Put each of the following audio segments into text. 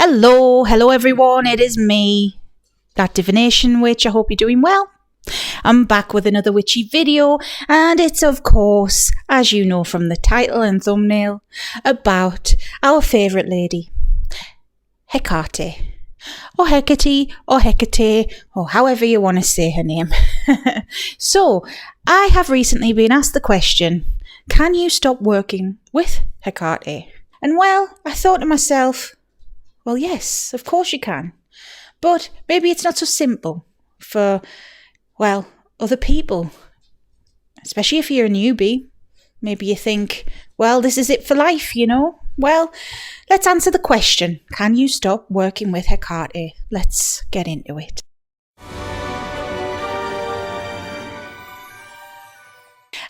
Hello everyone, it is me, that divination witch. I hope you're doing well. I'm back with another witchy video, and it's of course, as you know from the title and thumbnail, about our favourite lady, Hecate, or Hecate, or Hecate, or however you want to say her name. So, I have recently been asked the question, can you stop working with Hecate? And well, I thought to myself, well, yes, of course you can. But maybe it's not so simple for, well, other people. Especially if you're a newbie. Maybe you think, well, this is it for life, you know? Well, let's answer the question. Can you stop working with Hecate? Let's get into it.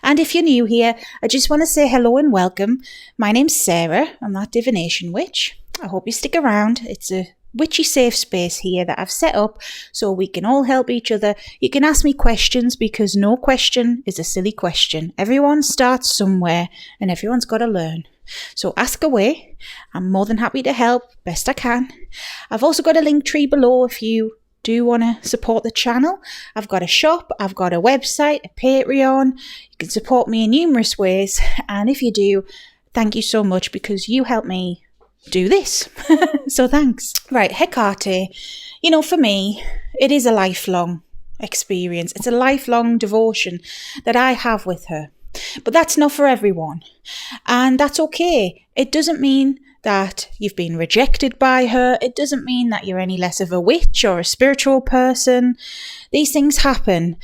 And if you're new here, I just want to say hello and welcome. My name's Sarah. I'm that divination witch. I hope you stick around. It's a witchy safe space here that I've set up so we can all help each other. You can ask me questions because no question is a silly question. Everyone starts somewhere and everyone's got to learn. So ask away. I'm more than happy to help best I can. I've also got a link tree below if you do want to support the channel. I've got a shop, I've got a website, a Patreon. You can support me in numerous ways. And if you do, thank you so much because you help me do this. So thanks. Right, Hecate, you know, for me, it is a lifelong experience. It's a lifelong devotion that I have with her. But that's not for everyone. And that's okay. It doesn't mean that you've been rejected by her. It doesn't mean that you're any less of a witch or a spiritual person. These things happen.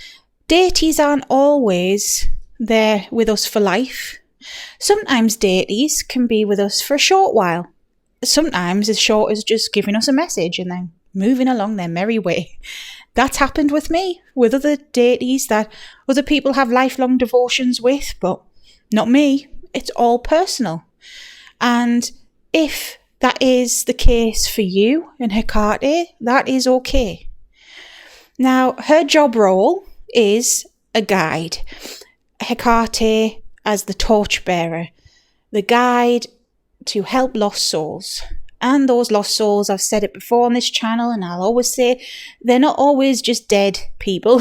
Deities aren't always there with us for life. Sometimes deities can be with us for a short while. Sometimes as short as just giving us a message and then moving along their merry way. That's happened with me, with other deities that other people have lifelong devotions with, but not me. It's all personal. And if that is the case for you and Hecate, that is okay. Now, her job role is a guide. Hecate as the torchbearer, the guide to help lost souls. And those lost souls, I've said it before on this channel and I'll always say, they're not always just dead people.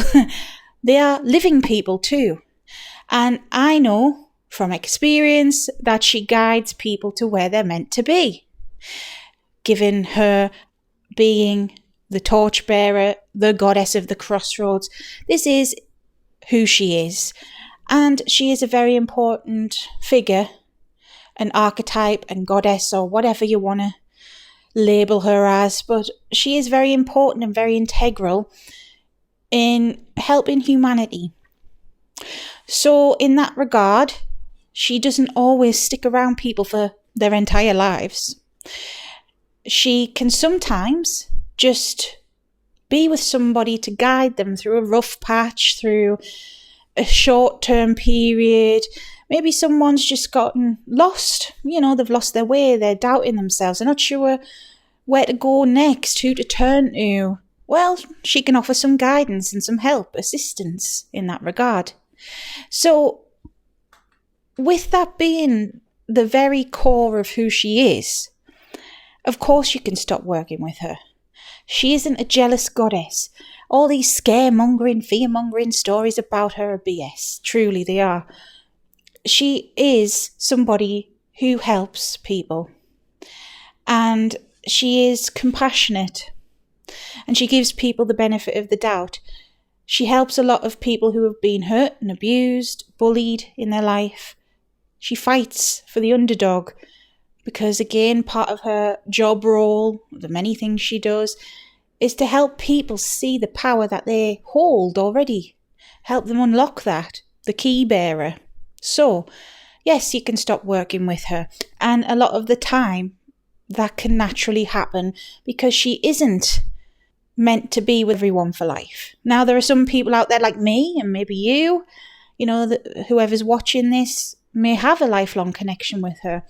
They are living people too. And I know from experience that she guides people to where they're meant to be. Given her being the torchbearer, the goddess of the crossroads, this is who she is. And she is a very important figure, an archetype and goddess or whatever you want to label her as, but she is very important and very integral in helping humanity. So in that regard, she doesn't always stick around people for their entire lives. She can sometimes just be with somebody to guide them through a rough patch, through a short-term period. Maybe someone's just gotten lost. You know, they've lost their way. They're doubting themselves. They're not sure where to go next, who to turn to. Well, she can offer some guidance and some help, assistance in that regard. So, with that being the very core of who she is, of course you can stop working with her. She isn't a jealous goddess. All these scaremongering, fear-mongering stories about her are BS. Truly, they are. She is somebody who helps people. And she is compassionate. And she gives people the benefit of the doubt. She helps a lot of people who have been hurt and abused, bullied in their life. She fights for the underdog. Because again, part of her job role, the many things she does, is to help people see the power that they hold already. Help them unlock that, the key bearer. So, yes, you can stop working with her. And a lot of the time, that can naturally happen because she isn't meant to be with everyone for life. Now, there are some people out there like me and maybe you know, whoever's watching this may have a lifelong connection with her.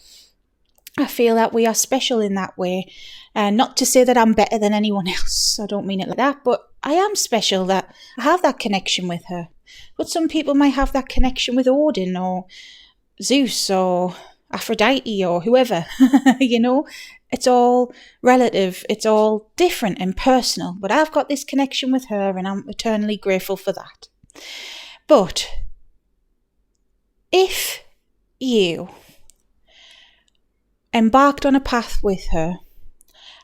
I feel that we are special in that way. Not to say that I'm better than anyone else. I don't mean it like that. But I am special that I have that connection with her. But some people might have that connection with Odin or Zeus or Aphrodite or whoever. You know, It's all relative. It's all different and personal. But I've got this connection with her and I'm eternally grateful for that. But if you embarked on a path with her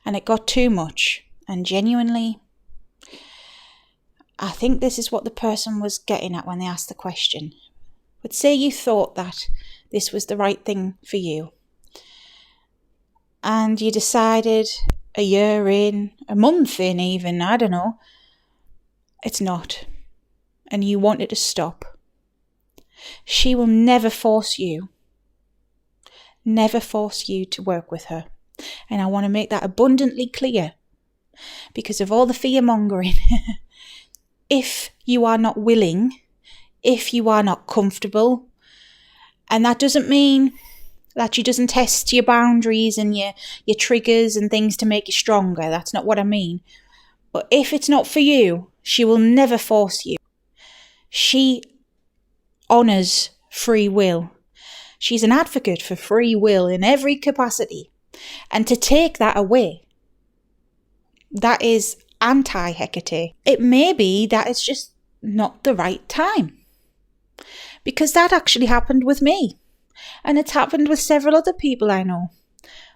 and it got too much, and genuinely, I think this is what the person was getting at when they asked the question. But say you thought that this was the right thing for you, and you decided a year in, a month in even, I don't know, it's not, and you wanted to stop. She will never force you to work with her. And I want to make that abundantly clear because of all the fear mongering. If you are not willing, if you are not comfortable, and that doesn't mean that she doesn't test your boundaries and your triggers and things to make you stronger. That's not what I mean. But if it's not for you, she will never force you. She honours free will. She's an advocate for free will in every capacity. And to take that away, that is anti-Hecate. It may be that it's just not the right time. Because that actually happened with me. And it's happened with several other people I know.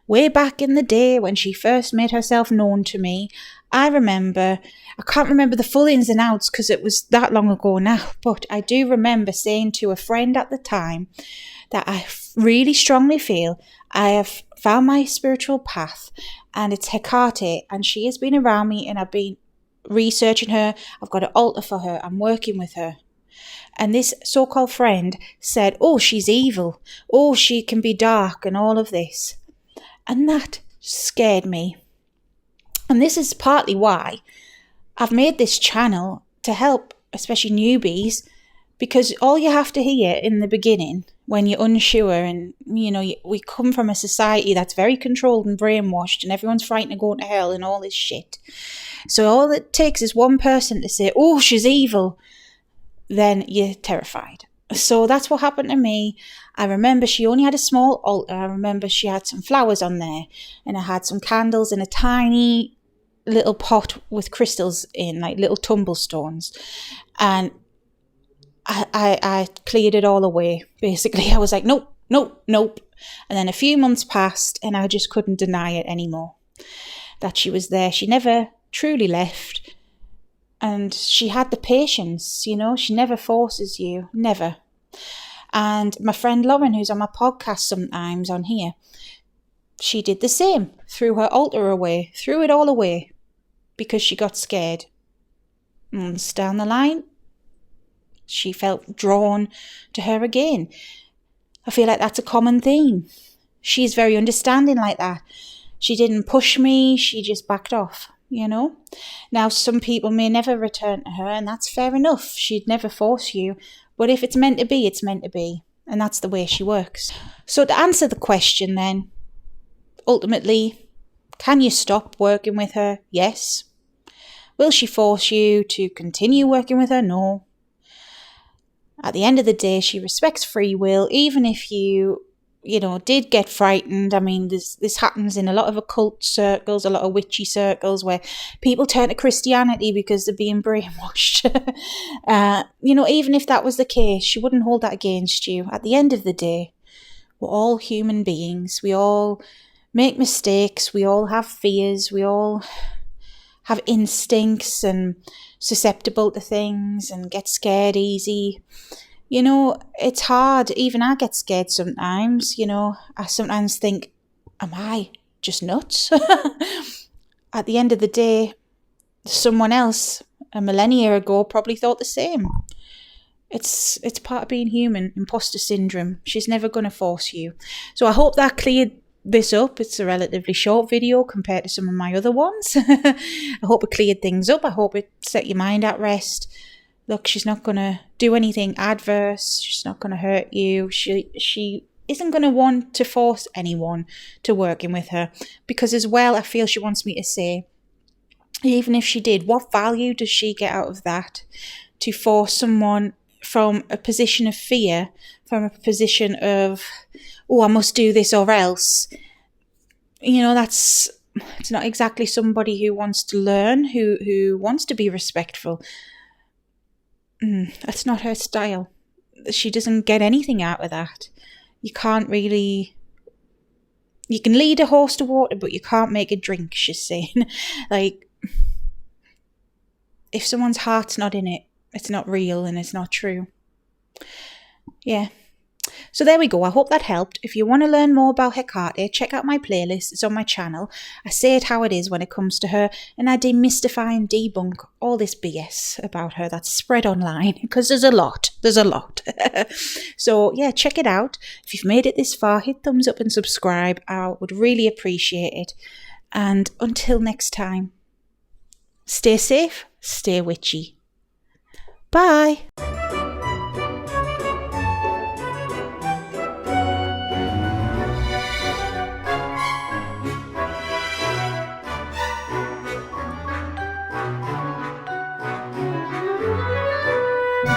Way back in the day when she first made herself known to me, I can't remember the full ins and outs because it was that long ago now, but I do remember saying to a friend at the time that I really strongly feel I have found my spiritual path and it's Hecate, and she has been around me and I've been researching her. I've got an altar for her. I'm working with her. And this so-called friend said, oh, she's evil. Oh, she can be dark and all of this. And that scared me. And this is partly why I've made this channel to help, especially newbies, because all you have to hear in the beginning when you're unsure and, we come from a society that's very controlled and brainwashed and everyone's frightened of going to hell and all this shit. So all it takes is one person to say, oh, she's evil. Then you're terrified. So that's what happened to me. I remember she only had a small altar. I remember she had some flowers on there and I had some candles in a tiny little pot with crystals in, like little tumblestones. And I cleared it all away. Basically, I was like, nope. And then a few months passed and I just couldn't deny it anymore. That she was there. She never truly left. And she had the patience, she never forces you, never. And my friend Lauren, who's on my podcast sometimes on here, she did the same, threw her altar away, threw it all away because she got scared. Months down the line, she felt drawn to her again. I feel like that's a common theme. She's very understanding like that. She didn't push me, she just backed off. Now some people may never return to her, and that's fair enough. She'd never force you, but if it's meant to be, it's meant to be, and that's the way she works. So to answer the question then, ultimately, can you stop working with her? Yes. Will she force you to continue working with her? No. At the end of the day, she respects free will, even if you did get frightened. I mean, this happens in a lot of occult circles, a lot of witchy circles where people turn to Christianity because they're being brainwashed. Even if that was the case, she wouldn't hold that against you. At the end of the day, we're all human beings. We all make mistakes. We all have fears. We all have instincts and susceptible to things and get scared easy. It's hard. Even I get scared sometimes. I sometimes think, am I just nuts? At the end of the day, someone else a millennia ago probably thought the same. It's part of being human. Imposter syndrome. She's never going to force you. So I hope that cleared this up. It's a relatively short video compared to some of my other ones. I hope it cleared things up. I hope it set your mind at rest. Look, she's not going to do anything adverse. She's not going to hurt you. She isn't going to want to force anyone to work in with her. Because as well, I feel she wants me to say, even if she did, what value does she get out of that? To force someone from a position of fear, from a position of, oh, I must do this or else. it's not exactly somebody who wants to learn, who wants to be respectful. That's not her style. She doesn't get anything out of that. You can lead a horse to water, but you can't make it drink, she's saying. Like, if someone's heart's not in it, it's not real and it's not true. Yeah. So there we go. I hope that helped. If you want to learn more about Hecate, check out my playlist. It's on my channel. I say it how it is when it comes to her, and I demystify and debunk all this BS about her that's spread online, because there's a lot. So yeah, check it out. If you've made it this far, hit thumbs up and subscribe. I would really appreciate it. And until next time, stay safe, stay witchy. Bye.